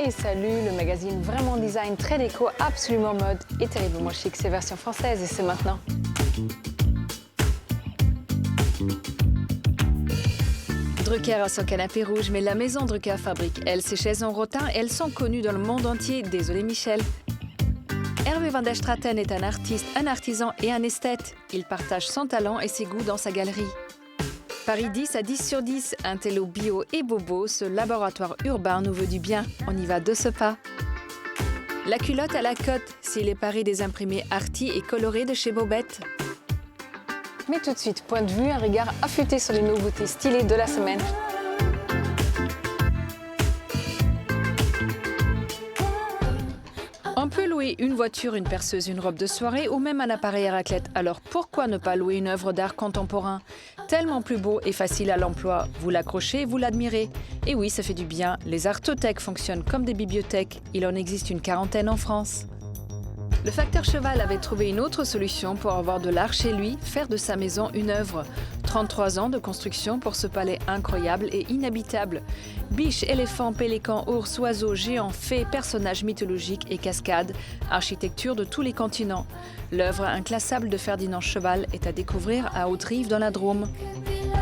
et Salut, le magazine vraiment design, très déco, absolument mode et terriblement chic. C'est version française et c'est maintenant. Drucker a son canapé rouge, mais la maison Drucker fabrique, elle, ses chaises en rotin. Elles sont connues dans le monde entier. Désolé Michel. Hervé van der Straten est un artiste, un artisan et un esthète. Il partage son talent et ses goûts dans sa galerie. Paris 10 à 10 sur 10, Intello Bio et Bobo, ce laboratoire urbain nous veut du bien. On y va de ce pas. La culotte à la cote, s'il est paré des imprimés arty et colorés de chez Bobette. Mais tout de suite, point de vue, un regard affûté sur les nouveautés stylées de la semaine. On peut louer une voiture, une perceuse, une robe de soirée ou même un appareil à raclette. Alors pourquoi ne pas louer une œuvre d'art contemporain? Tellement plus beau et facile à l'emploi. Vous l'accrochez, vous l'admirez. Et oui, ça fait du bien. Les artothèques fonctionnent comme des bibliothèques. Il en existe une quarantaine en France. Le facteur cheval avait trouvé une autre solution pour avoir de l'art chez lui, faire de sa maison une œuvre. 33 ans de construction pour ce palais incroyable et inhabitable. Biches, éléphants, pélicans, ours, oiseaux, géants, fées, personnages mythologiques et cascades, architecture de tous les continents. L'œuvre inclassable de Ferdinand Cheval est à découvrir à Haute-Rive dans la Drôme.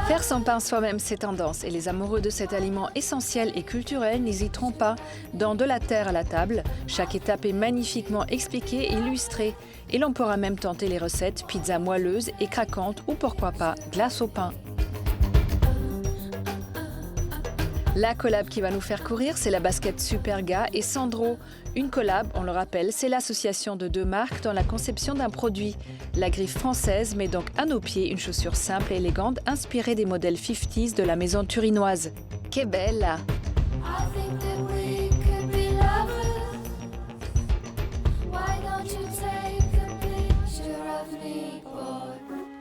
Faire son pain soi-même, c'est tendance et les amoureux de cet aliment essentiel et culturel n'hésiteront pas. Dans De la terre à la table, chaque étape est magnifiquement expliquée et illustrée. Et l'on pourra même tenter les recettes, pizza moelleuse et craquante ou pourquoi pas glace au pain. La collab qui va nous faire courir, c'est la basket Superga et Sandro. Une collab, on le rappelle, c'est l'association de deux marques dans la conception d'un produit. La griffe française met donc à nos pieds une chaussure simple et élégante inspirée des modèles 50s de la maison turinoise. Que bella!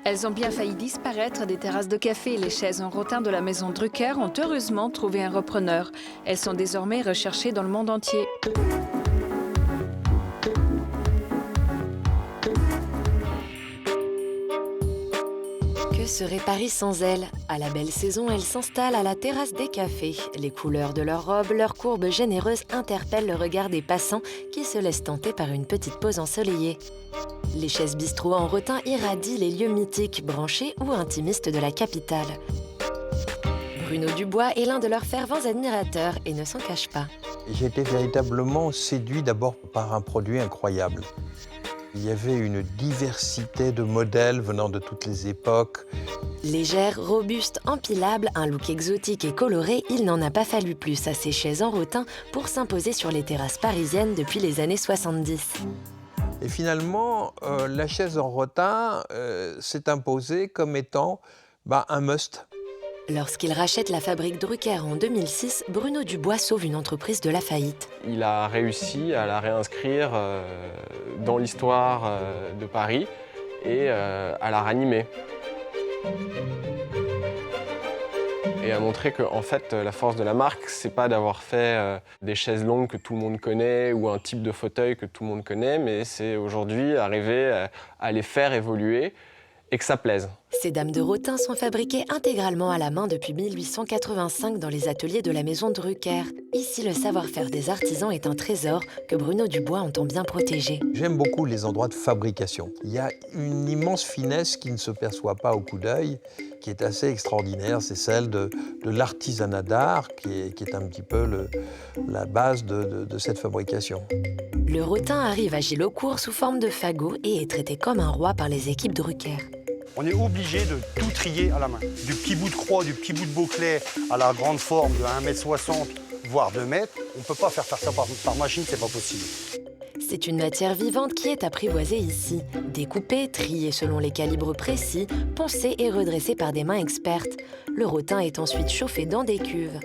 Elles ont bien failli disparaître des terrasses de café. Les chaises en rotin de la maison Drucker ont heureusement trouvé un repreneur. Elles sont désormais recherchées dans le monde entier. Que serait Paris sans elles? À la belle saison, elles s'installent à la terrasse des cafés. Les couleurs de leurs robes, leurs courbes généreuses interpellent le regard des passants qui se laissent tenter par une petite pause ensoleillée. Les chaises bistrot en rotin irradient les lieux mythiques, branchés ou intimistes de la capitale. Bruno Dubois est l'un de leurs fervents admirateurs et ne s'en cache pas. J'ai été véritablement séduit d'abord par un produit incroyable. Il y avait une diversité de modèles venant de toutes les époques. Légère, robuste, empilable, un look exotique et coloré, il n'en a pas fallu plus à ces chaises en rotin pour s'imposer sur les terrasses parisiennes depuis les années 70. Et finalement, la chaise en rotin s'est imposée comme étant un must. Lorsqu'il rachète la fabrique Drucker en 2006, Bruno Dubois sauve une entreprise de la faillite. Il a réussi à la réinscrire dans l'histoire de Paris et à la ranimer. Et à montrer que en fait, la force de la marque, c'est pas d'avoir fait des chaises longues que tout le monde connaît ou un type de fauteuil que tout le monde connaît, mais c'est aujourd'hui arriver à les faire évoluer et que ça plaise. Ces dames de rotin sont fabriquées intégralement à la main depuis 1885 dans les ateliers de la maison Drucker. Ici, le savoir-faire des artisans est un trésor que Bruno Dubois entend bien protéger. J'aime beaucoup les endroits de fabrication. Il y a une immense finesse qui ne se perçoit pas au coup d'œil, qui est assez extraordinaire. C'est celle de l'artisanat d'art, qui est un petit peu la base de cette fabrication. Le rotin arrive à Gilaucourt sous forme de fagot et est traité comme un roi par les équipes Drucker. On est obligé de tout trier à la main. Du petit bout de croix, du petit bout de bouclet à la grande forme de 1,60 m, voire 2 m. On ne peut pas faire ça par machine, c'est pas possible. C'est une matière vivante qui est apprivoisée ici. Découpée, triée selon les calibres précis, poncée et redressée par des mains expertes. Le rotin est ensuite chauffé dans des cuves.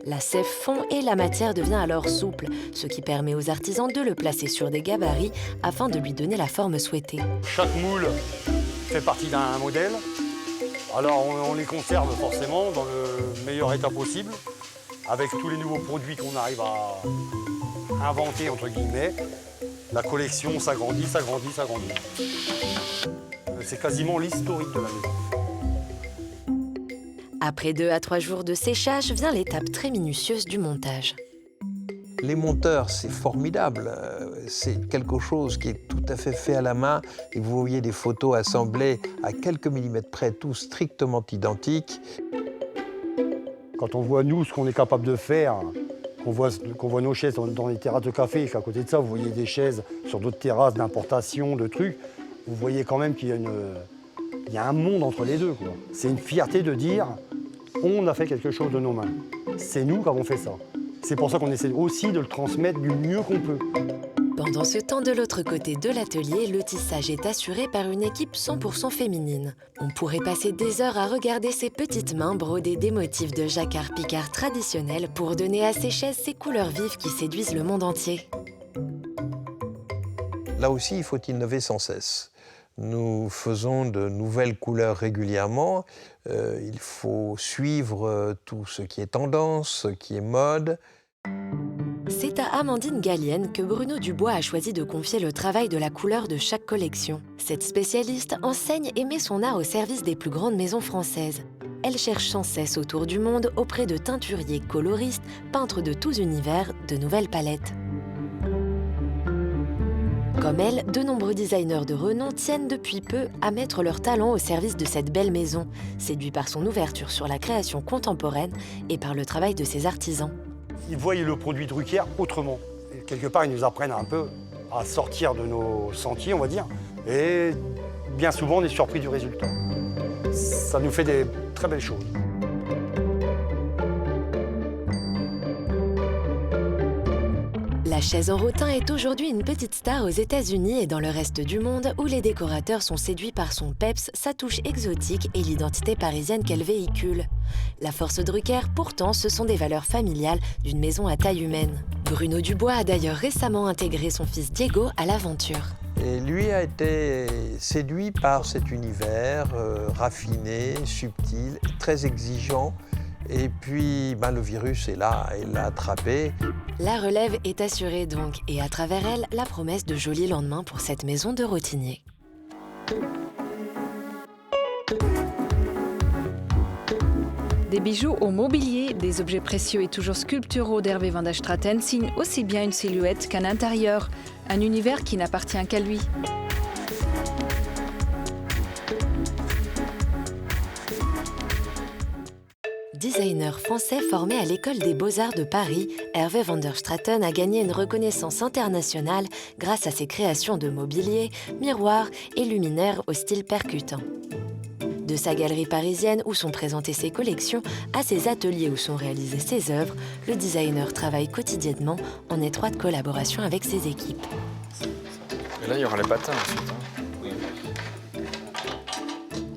La sève fond et la matière devient alors souple, ce qui permet aux artisans de le placer sur des gabarits afin de lui donner la forme souhaitée. Chaque moule fait partie d'un modèle. Alors on les conserve forcément dans le meilleur état possible. Avec tous les nouveaux produits qu'on arrive à inventer, entre guillemets, la collection s'agrandit, s'agrandit, s'agrandit. C'est quasiment l'historique de la maison. Après 2 à 3 jours de séchage, vient l'étape très minutieuse du montage. Les monteurs, c'est formidable. C'est quelque chose qui est tout à fait à la main. Et vous voyez des photos assemblées à quelques millimètres près, tout strictement identiques. Quand on voit nous ce qu'on est capable de faire, qu'on voit nos chaises dans les terrasses de café, et qu'à côté de ça, vous voyez des chaises sur d'autres terrasses d'importation, de trucs, vous voyez quand même qu'il y a un monde entre les deux, quoi. C'est une fierté de dire on a fait quelque chose de nos mains. C'est nous qui avons fait ça. C'est pour ça qu'on essaie aussi de le transmettre du mieux qu'on peut. Pendant ce temps, de l'autre côté de l'atelier, le tissage est assuré par une équipe 100% féminine. On pourrait passer des heures à regarder ces petites mains broder des motifs de jacquard-picard traditionnels pour donner à ces chaises ces couleurs vives qui séduisent le monde entier. Là aussi, il faut innover sans cesse. Nous faisons de nouvelles couleurs régulièrement. Il faut suivre tout ce qui est tendance, ce qui est mode. C'est à Amandine Gallienne que Bruno Dubois a choisi de confier le travail de la couleur de chaque collection. Cette spécialiste enseigne et met son art au service des plus grandes maisons françaises. Elle cherche sans cesse autour du monde, auprès de teinturiers, coloristes, peintres de tous univers, de nouvelles palettes. Comme elle, de nombreux designers de renom tiennent depuis peu à mettre leur talent au service de cette belle maison, séduits par son ouverture sur la création contemporaine et par le travail de ses artisans. Ils voient le produit Drucker autrement. Et quelque part, ils nous apprennent un peu à sortir de nos sentiers, on va dire. Et bien souvent, on est surpris du résultat. Ça nous fait des très belles choses. La chaise en rotin est aujourd'hui une petite star aux États-Unis et dans le reste du monde où les décorateurs sont séduits par son peps, sa touche exotique et l'identité parisienne qu'elle véhicule. La force Drucker, pourtant, ce sont des valeurs familiales d'une maison à taille humaine. Bruno Dubois a d'ailleurs récemment intégré son fils Diego à l'aventure. Et lui a été séduit par cet univers raffiné, subtil, très exigeant. Et puis, le virus est là, il l'a attrapé. La relève est assurée donc, et à travers elle, la promesse de jolis lendemains pour cette maison de rotinier. Des bijoux au mobilier, des objets précieux et toujours sculpturaux d'Hervé van der Straten signent aussi bien une silhouette qu'un intérieur, un univers qui n'appartient qu'à lui. Designer français formé à l'École des Beaux-Arts de Paris, Hervé van der Straten a gagné une reconnaissance internationale grâce à ses créations de mobilier, miroirs et luminaires au style percutant. De sa galerie parisienne où sont présentées ses collections à ses ateliers où sont réalisées ses œuvres, le designer travaille quotidiennement en étroite collaboration avec ses équipes. Et là, il y aura les patins ensuite.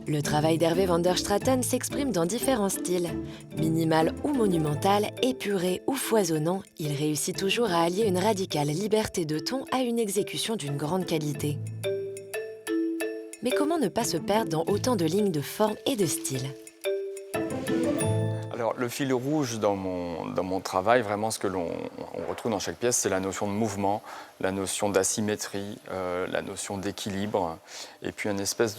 Le travail d'Hervé van der Straten s'exprime dans différents styles. Minimal ou monumental, épuré ou foisonnant, il réussit toujours à allier une radicale liberté de ton à une exécution d'une grande qualité. Mais comment ne pas se perdre dans autant de lignes de forme et de style ? Alors, le fil rouge dans mon travail, vraiment ce que l'on retrouve dans chaque pièce, c'est la notion de mouvement, la notion d'asymétrie, la notion d'équilibre, et puis une espèce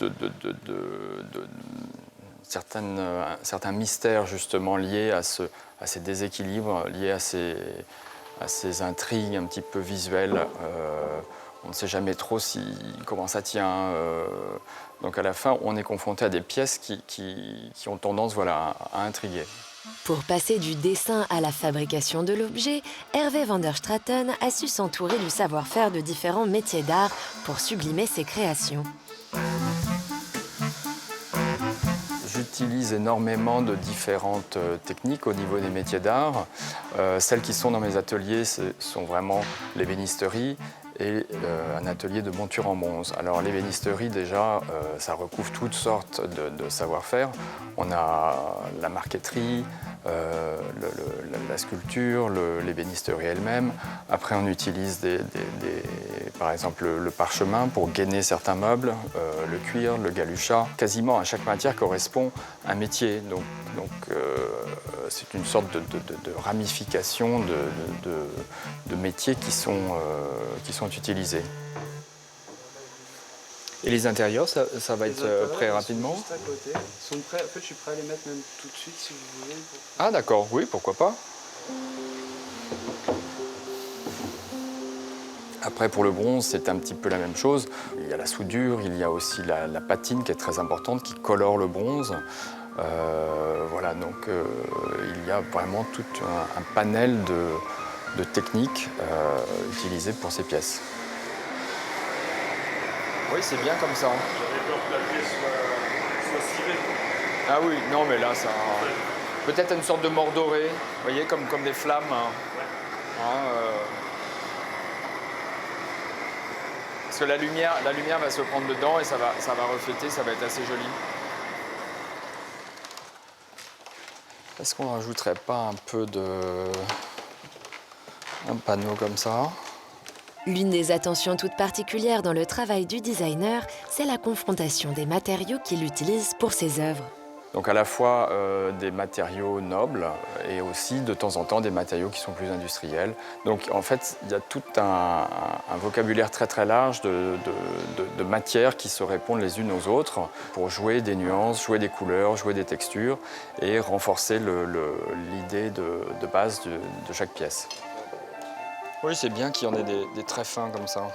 certains mystères justement liés à ces déséquilibres, liés à ces intrigues un petit peu visuelles. On ne sait jamais trop comment ça tient. Donc à la fin, on est confronté à des pièces qui ont tendance à intriguer. Pour passer du dessin à la fabrication de l'objet, Hervé van der Straten a su s'entourer du savoir-faire de différents métiers d'art pour sublimer ses créations. J'utilise énormément de différentes techniques au niveau des métiers d'art. Celles qui sont dans mes ateliers sont vraiment l'ébénisterie et un atelier de monture en bronze. Alors l'ébénisterie, déjà, ça recouvre toutes sortes de savoir-faire. On a la marqueterie, la sculpture, l'ébénisterie elle-même. Après, on utilise par exemple le parchemin pour gainer certains meubles, le cuir, le galuchat. Quasiment à chaque matière correspond un métier. Donc c'est une sorte de ramification de métiers qui sont utilisés. Et les intérieurs, ça va être prêt rapidement ? Juste à côté. Ils sont prêts. En fait, je suis prêt à les mettre même tout de suite si vous voulez. Ah d'accord, oui, pourquoi pas. Après, pour le bronze, c'est un petit peu la même chose. Il y a la soudure, il y a aussi la patine qui est très importante, qui colore le bronze. Voilà, donc il y a vraiment tout un panel de techniques utilisées pour ces pièces. Oui, c'est bien comme ça. J'avais peur que la pièce soit cirée. Ah oui, non, mais là, ça... Peut-être une sorte de mordoré, vous voyez, comme des flammes. Hein. Parce que la lumière va se prendre dedans et ça va refléter, ça va être assez joli. Est-ce qu'on ne rajouterait pas un peu un panneau comme ça? L'une des attentions toutes particulières dans le travail du designer, c'est la confrontation des matériaux qu'il utilise pour ses œuvres. Donc à la fois des matériaux nobles et aussi de temps en temps des matériaux qui sont plus industriels. Donc en fait, il y a tout un vocabulaire très très large de matières qui se répondent les unes aux autres pour jouer des nuances, jouer des couleurs, jouer des textures et renforcer l'idée de base de chaque pièce. Oui, c'est bien qu'il y en ait des traits fins comme ça.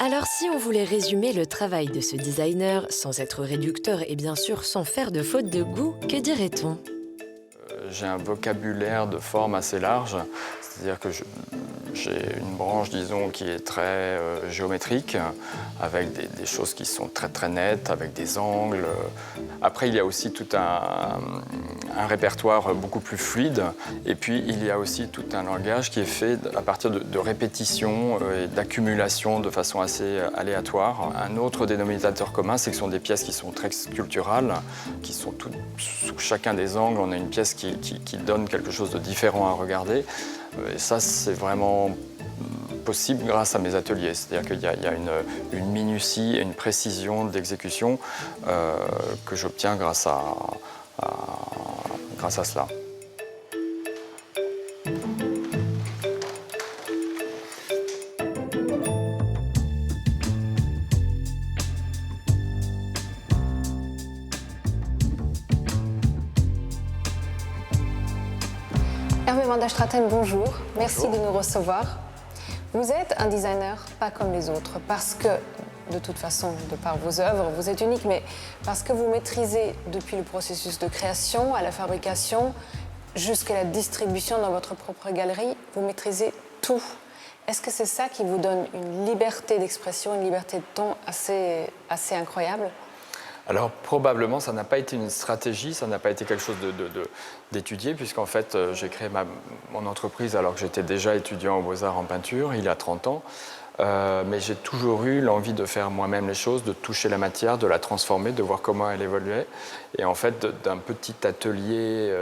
Alors si on voulait résumer le travail de ce designer sans être réducteur et bien sûr sans faire de faute de goût, que dirait-on? J'ai un vocabulaire de forme assez large, c'est-à-dire que j'ai une branche, disons, qui est très géométrique, avec des choses qui sont très très nettes, avec des angles. Après, il y a aussi tout un répertoire beaucoup plus fluide, et puis il y a aussi tout un langage qui est fait à partir de répétitions et d'accumulation de façon assez aléatoire. Un autre dénominateur commun, c'est que ce sont des pièces qui sont très sculpturales, qui sont toutes sous chacun des angles. On a une pièce qui donne quelque chose de différent à regarder. Et ça, c'est vraiment possible grâce à mes ateliers. C'est-à-dire qu'il y a une minutie et une précision d'exécution que j'obtiens grâce à cela. Hervé van der Straeten, bonjour. Merci de nous recevoir. Vous êtes un designer pas comme les autres parce que, de toute façon, de par vos œuvres, vous êtes unique, mais parce que vous maîtrisez depuis le processus de création à la fabrication jusqu'à la distribution dans votre propre galerie, vous maîtrisez tout. Est-ce que c'est ça qui vous donne une liberté d'expression, une liberté de ton assez incroyable ? Alors probablement, ça n'a pas été une stratégie, ça n'a pas été quelque chose d'étudié, puisqu'en fait, j'ai créé mon entreprise alors que j'étais déjà étudiant aux Beaux-Arts en peinture, il y a 30 ans. Mais j'ai toujours eu l'envie de faire moi-même les choses, de toucher la matière, de la transformer, de voir comment elle évoluait. Et en fait, d'un petit atelier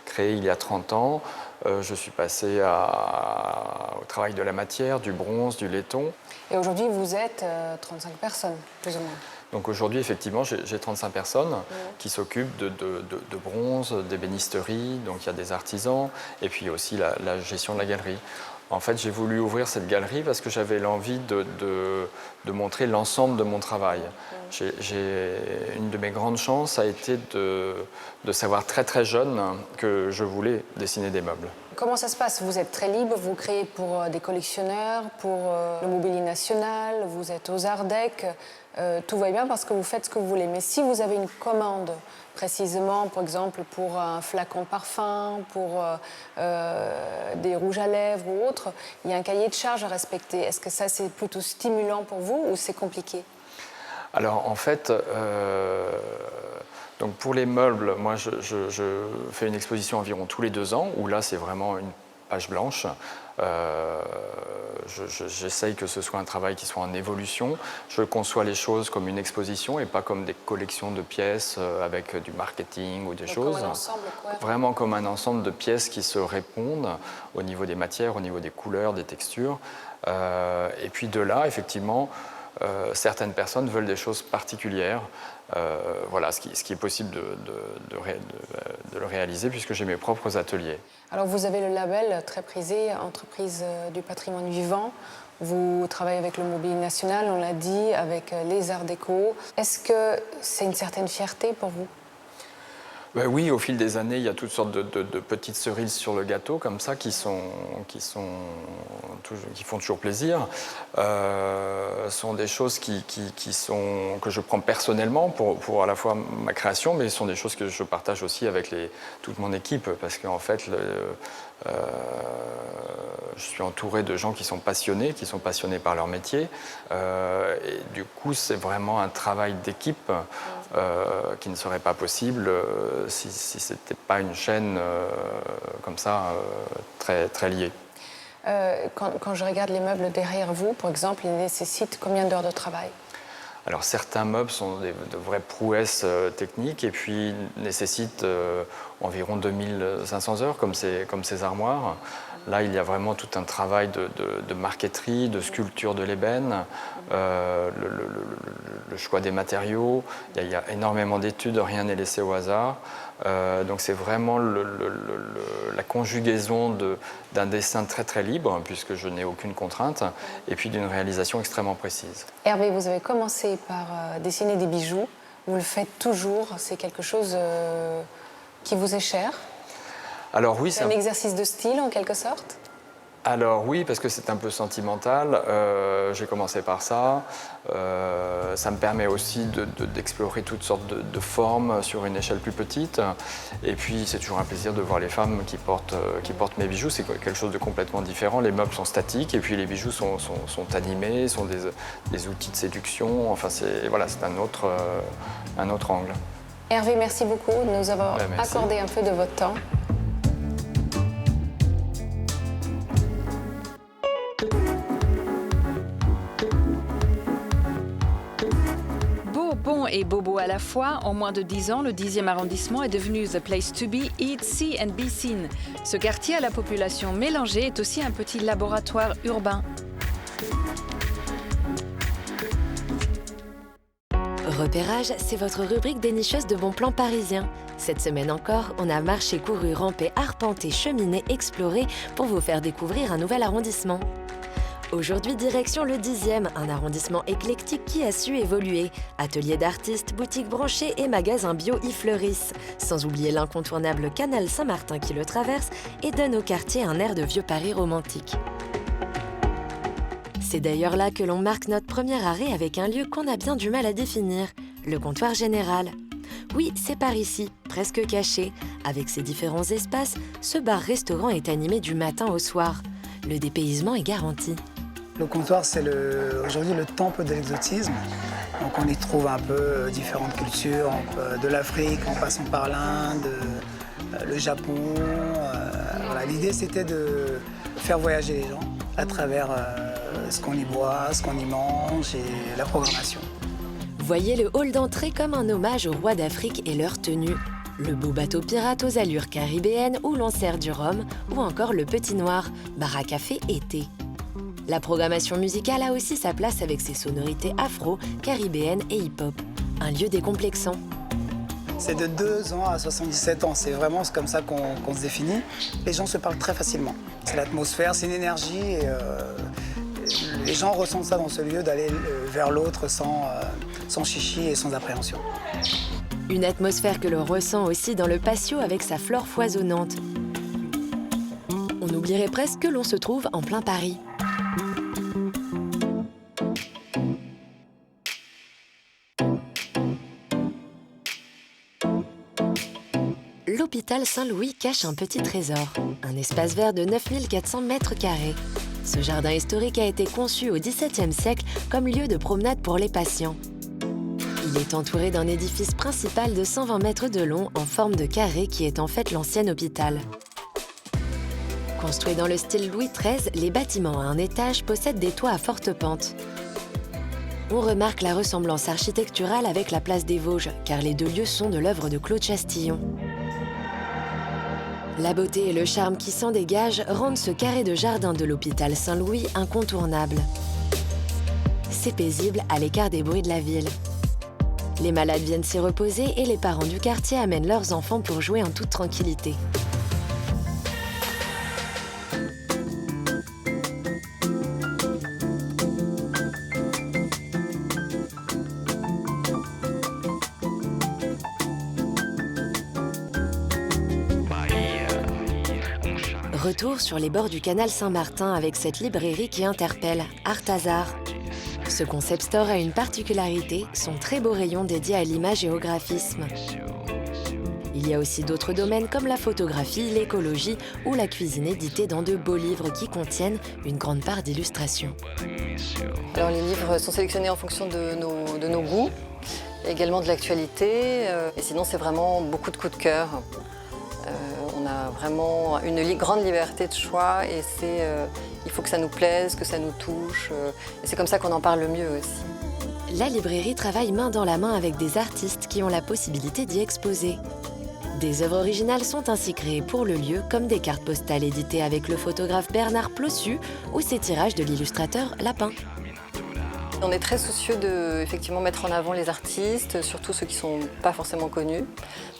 créé il y a 30 ans, je suis passé au travail de la matière, du bronze, du laiton. Et aujourd'hui, vous êtes 35 personnes, plus ou moins. Donc aujourd'hui, effectivement, j'ai 35 personnes qui s'occupent de bronze, d'ébénisterie, donc il y a des artisans, et puis aussi la gestion de la galerie. En fait, j'ai voulu ouvrir cette galerie parce que j'avais l'envie de montrer l'ensemble de mon travail. Une de mes grandes chances a été de savoir très très jeune que je voulais dessiner des meubles. Comment ça se passe? Vous êtes très libre, vous créez pour des collectionneurs, pour le Mobilier National, vous êtes aux Ardecs, tout va bien parce que vous faites ce que vous voulez. Mais si vous avez une commande, précisément, par exemple, pour un flacon de parfum, pour des rouges à lèvres ou autre, il y a un cahier de charges à respecter. Est-ce que ça, c'est plutôt stimulant pour vous ou c'est compliqué? Alors, en fait, donc pour les meubles, moi, je fais une exposition environ tous les 2 ans, où là, c'est vraiment une page blanche. J'essaye que ce soit un travail qui soit en évolution. Je conçois les choses comme une exposition et pas comme des collections de pièces avec du marketing ou des choses. Comme un ensemble, quoi. Vraiment comme un ensemble de pièces qui se répondent au niveau des matières, au niveau des couleurs, des textures. Et puis de là, effectivement, certaines personnes veulent des choses particulières. Voilà, ce qui est possible de le réaliser puisque j'ai mes propres ateliers. Alors vous avez le label très prisé, entreprise du patrimoine vivant. Vous travaillez avec le Mobilier National, on l'a dit, avec les Arts Déco. Est-ce que c'est une certaine fierté pour vous? Ben oui, au fil des années, il y a toutes sortes de petites cerises sur le gâteau comme ça qui font toujours plaisir. Sont des choses que je prends personnellement pour à la fois ma création, mais ce sont des choses que je partage aussi avec toute mon équipe parce qu'en fait, je suis entouré de gens qui sont passionnés par leur métier. Et du coup, c'est vraiment un travail d'équipe qui ne serait pas possible si ce n'était pas une chaîne comme ça, très, très liée. Quand je regarde les meubles derrière vous, par exemple, ils nécessitent combien d'heures de travail? Alors certains meubles sont de vraies prouesses techniques et puis nécessitent environ 2500 heures comme ces armoires. Là, il y a vraiment tout un travail de marqueterie, de sculpture de l'ébène, le choix des matériaux. Il y a énormément d'études, rien n'est laissé au hasard. Donc c'est vraiment la conjugaison d'un dessin très très libre, puisque je n'ai aucune contrainte, et puis d'une réalisation extrêmement précise. Hervé, vous avez commencé par dessiner des bijoux. Vous le faites toujours. C'est quelque chose qui vous est cher? Alors oui, c'est un exercice de style en quelque sorte? Alors oui, parce que c'est un peu sentimental. J'ai commencé par ça. Ça me permet aussi d'explorer toutes sortes de formes sur une échelle plus petite. Et puis c'est toujours un plaisir de voir les femmes qui portent mes bijoux. C'est quelque chose de complètement différent. Les meubles sont statiques et puis les bijoux sont animés, sont des outils de séduction. Enfin c'est un autre angle. Hervé, merci beaucoup de nous avoir accordé un peu de votre temps. Bon et bobo à la fois, en moins de 10 ans, le 10e arrondissement est devenu the place to be, eat, see and be seen. Ce quartier à la population mélangée est aussi un petit laboratoire urbain. Repérage, c'est votre rubrique dénicheuse de bons plans parisiens. Cette semaine encore, on a marché, couru, rampé, arpenté, cheminé, exploré pour vous faire découvrir un nouvel arrondissement. Aujourd'hui, direction le 10e, un arrondissement éclectique qui a su évoluer. Ateliers d'artistes, boutiques branchées et magasins bio y fleurissent. Sans oublier l'incontournable canal Saint-Martin qui le traverse et donne au quartier un air de vieux Paris romantique. C'est d'ailleurs là que l'on marque notre premier arrêt avec un lieu qu'on a bien du mal à définir, le comptoir général. Oui, c'est par ici, presque caché. Avec ses différents espaces, ce bar-restaurant est animé du matin au soir. Le dépaysement est garanti. Le comptoir, c'est aujourd'hui le temple de l'exotisme. Donc on y trouve un peu différentes cultures, de l'Afrique en passant par l'Inde, le Japon. L'idée, c'était de faire voyager les gens à travers ce qu'on y boit, ce qu'on y mange et la programmation. Voyez le hall d'entrée comme un hommage aux rois d'Afrique et leur tenue. Le beau bateau pirate aux allures caribéennes où l'on sert du rhum, ou encore le Petit Noir, bar à café été. La programmation musicale a aussi sa place avec ses sonorités afro, caribéennes et hip-hop. Un lieu décomplexant. C'est de 2 ans à 77 ans, c'est vraiment comme ça qu'on se définit. Les gens se parlent très facilement. C'est l'atmosphère, c'est une énergie et les gens ressentent ça dans ce lieu, d'aller vers l'autre sans chichi et sans appréhension. Une atmosphère que l'on ressent aussi dans le patio avec sa flore foisonnante. On oublierait presque que l'on se trouve en plein Paris. L'hôpital Saint-Louis cache un petit trésor, un espace vert de 9400 mètres carrés. Ce jardin historique a été conçu au XVIIe siècle comme lieu de promenade pour les patients. Il est entouré d'un édifice principal de 120 mètres de long en forme de carré qui est en fait l'ancien hôpital. Construit dans le style Louis XIII, les bâtiments à un étage possèdent des toits à forte pente. On remarque la ressemblance architecturale avec la place des Vosges, car les deux lieux sont de l'œuvre de Claude Chastillon. La beauté et le charme qui s'en dégagent rendent ce carré de jardin de l'hôpital Saint-Louis incontournable. C'est paisible à l'écart des bruits de la ville. Les malades viennent s'y reposer et les parents du quartier amènent leurs enfants pour jouer en toute tranquillité. retour sur les bords du canal Saint-Martin avec cette librairie qui interpelle, Arthazar. Ce concept store a une particularité, son très beau rayon dédié à l'image et au graphisme. Il y a aussi d'autres domaines comme la photographie, l'écologie ou la cuisine éditée dans de beaux livres qui contiennent une grande part d'illustrations. Alors les livres sont sélectionnés en fonction de nos goûts, également de l'actualité, et sinon c'est vraiment beaucoup de coups de cœur. On a vraiment une grande liberté de choix et il faut que ça nous plaise, que ça nous touche, et c'est comme ça qu'on en parle le mieux aussi. La librairie travaille main dans la main avec des artistes qui ont la possibilité d'y exposer. Des œuvres originales sont ainsi créées pour le lieu, comme des cartes postales éditées avec le photographe Bernard Plossu ou ces tirages de l'illustrateur Lapin. On est très soucieux de effectivement mettre en avant les artistes, surtout ceux qui ne sont pas forcément connus.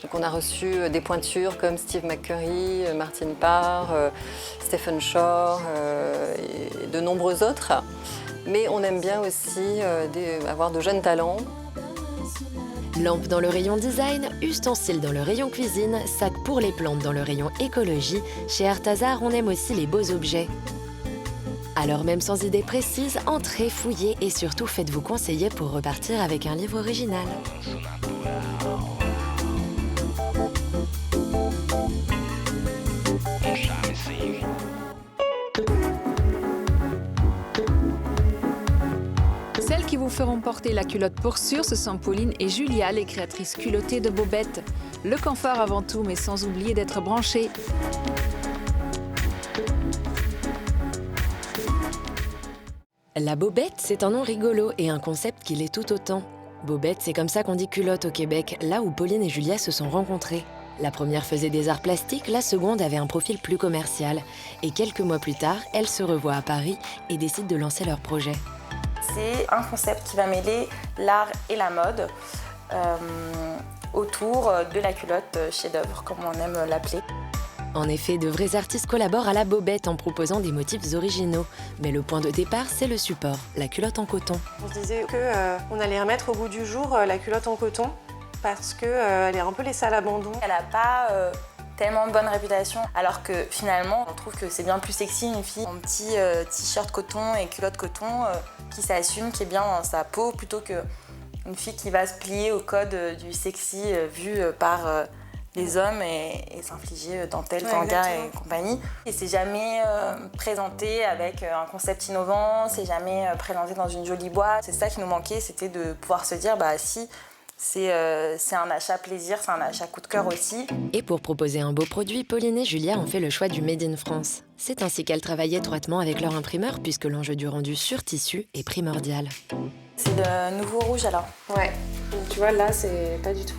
Donc on a reçu des pointures comme Steve McCurry, Martin Parr, Stephen Shore et de nombreux autres. Mais on aime bien aussi avoir de jeunes talents. Lampes dans le rayon design, ustensiles dans le rayon cuisine, sacs pour les plantes dans le rayon écologie. Chez Arthazar, on aime aussi les beaux objets. Alors même sans idée précise, entrez, fouillez et surtout faites-vous conseiller pour repartir avec un livre original. Celles qui vous feront porter la culotte pour sûr, ce sont Pauline et Julia, les créatrices culottées de Bobette. Le confort avant tout, mais sans oublier d'être branché. La bobette, c'est un nom rigolo et un concept qui l'est tout autant. Bobette, c'est comme ça qu'on dit culotte au Québec, là où Pauline et Julia se sont rencontrées. La première faisait des arts plastiques, la seconde avait un profil plus commercial. Et quelques mois plus tard, elles se revoient à Paris et décident de lancer leur projet. C'est un concept qui va mêler l'art et la mode autour de la culotte chef-d'œuvre, comme on aime l'appeler. En effet, de vrais artistes collaborent à la bobette en proposant des motifs originaux. Mais le point de départ, c'est le support, la culotte en coton. On se disait qu'on allait remettre au goût du jour la culotte en coton parce qu'elle est un peu laissée à l'abandon. Elle n'a pas tellement bonne réputation, alors que finalement, on trouve que c'est bien plus sexy une fille en petit t-shirt coton et culotte coton qui s'assume, qui est bien dans sa peau, plutôt qu'une fille qui va se plier au code du sexy vu par les hommes et s'infliger dentelle, tanga et compagnie. Et c'est jamais présenté avec un concept innovant, c'est jamais présenté dans une jolie boîte. C'est ça qui nous manquait, c'était de pouvoir se dire, bah si, c'est un achat plaisir, c'est un achat coup de cœur aussi. Et pour proposer un beau produit, Pauline et Julia ont fait le choix du Made in France. C'est ainsi qu'elles travaillent étroitement avec leur imprimeur puisque l'enjeu du rendu sur tissu est primordial. C'est de nouveau rouge alors. Ouais, donc, tu vois là c'est pas du tout,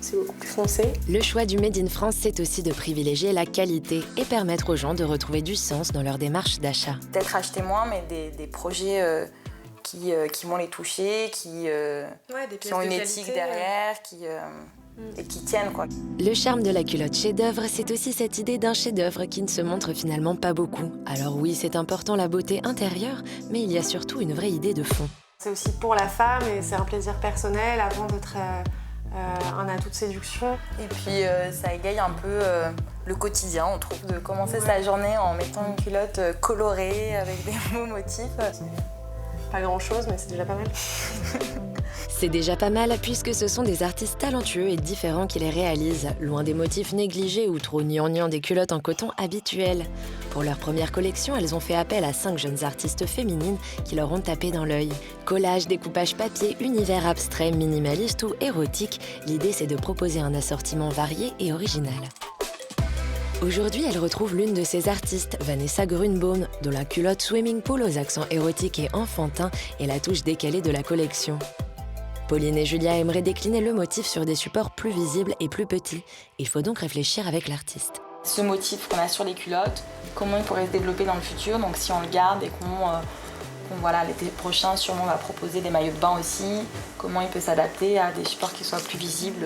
c'est beaucoup plus foncé. Le choix du Made in France, c'est aussi de privilégier la qualité et permettre aux gens de retrouver du sens dans leur démarche d'achat. Peut-être acheter moins, mais des projets qui vont les toucher, qui ont une éthique derrière, et qui tiennent, quoi. Le charme de la culotte chef-d'œuvre, c'est aussi cette idée d'un chef-d'œuvre qui ne se montre finalement pas beaucoup. Alors oui, c'est important la beauté intérieure, mais il y a surtout une vraie idée de fond. C'est aussi pour la femme et c'est un plaisir personnel avant d'être un atout de séduction. Et puis ça égaye un peu le quotidien, on trouve, de commencer sa journée en mettant une culotte colorée avec des beaux motifs. Pas grand-chose, mais c'est déjà pas mal. C'est déjà pas mal puisque ce sont des artistes talentueux et différents qui les réalisent, loin des motifs négligés ou trop gnangnans des culottes en coton habituelles. Pour leur première collection, elles ont fait appel à 5 jeunes artistes féminines qui leur ont tapé dans l'œil. Collage, découpage papier, univers abstrait, minimaliste ou érotique, l'idée c'est de proposer un assortiment varié et original. Aujourd'hui, elle retrouve l'une de ses artistes, Vanessa Grunbaum, dont la culotte swimming pool aux accents érotiques et enfantins est la touche décalée de la collection. Pauline et Julia aimeraient décliner le motif sur des supports plus visibles et plus petits. Il faut donc réfléchir avec l'artiste. Ce motif qu'on a sur les culottes, comment il pourrait se développer dans le futur, donc si on le garde et voilà, l'été prochain, sûrement on va proposer des maillots de bain aussi, comment il peut s'adapter à des supports qui soient plus visibles.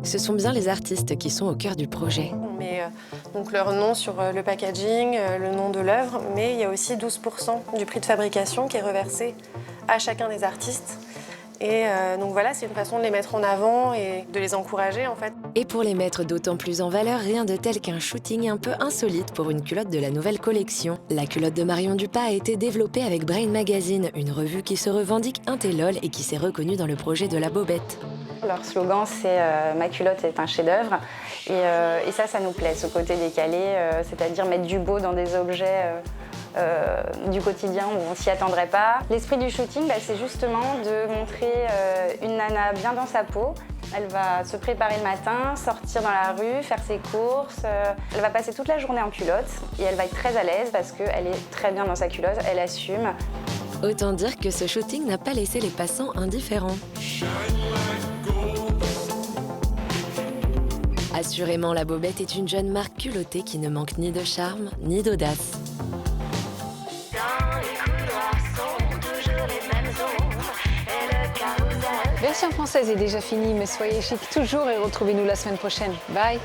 Ce sont bien les artistes qui sont au cœur du projet. On met donc leur nom sur le packaging, le nom de l'œuvre, mais il y a aussi 12% du prix de fabrication qui est reversé à chacun des artistes. Et donc voilà, c'est une façon de les mettre en avant et de les encourager en fait. Et pour les mettre d'autant plus en valeur, rien de tel qu'un shooting un peu insolite pour une culotte de la nouvelle collection. La culotte de Marion Dupas a été développée avec Brain Magazine, une revue qui se revendique intelol et qui s'est reconnue dans le projet de la bobette. Leur slogan, c'est ma culotte est un chef-d'œuvre. Et ça nous plaît, ce côté décalé, c'est-à-dire mettre du beau dans des objets du quotidien où on ne s'y attendrait pas. L'esprit du shooting, c'est justement de montrer une nana bien dans sa peau. Elle va se préparer le matin, sortir dans la rue, faire ses courses. Elle va passer toute la journée en culotte et elle va être très à l'aise parce qu'elle est très bien dans sa culotte, elle assume. Autant dire que ce shooting n'a pas laissé les passants indifférents. Assurément, la bobette est une jeune marque culottée qui ne manque ni de charme ni d'audace. Version française est déjà finie, mais soyez chic toujours et retrouvez-nous la semaine prochaine. Bye!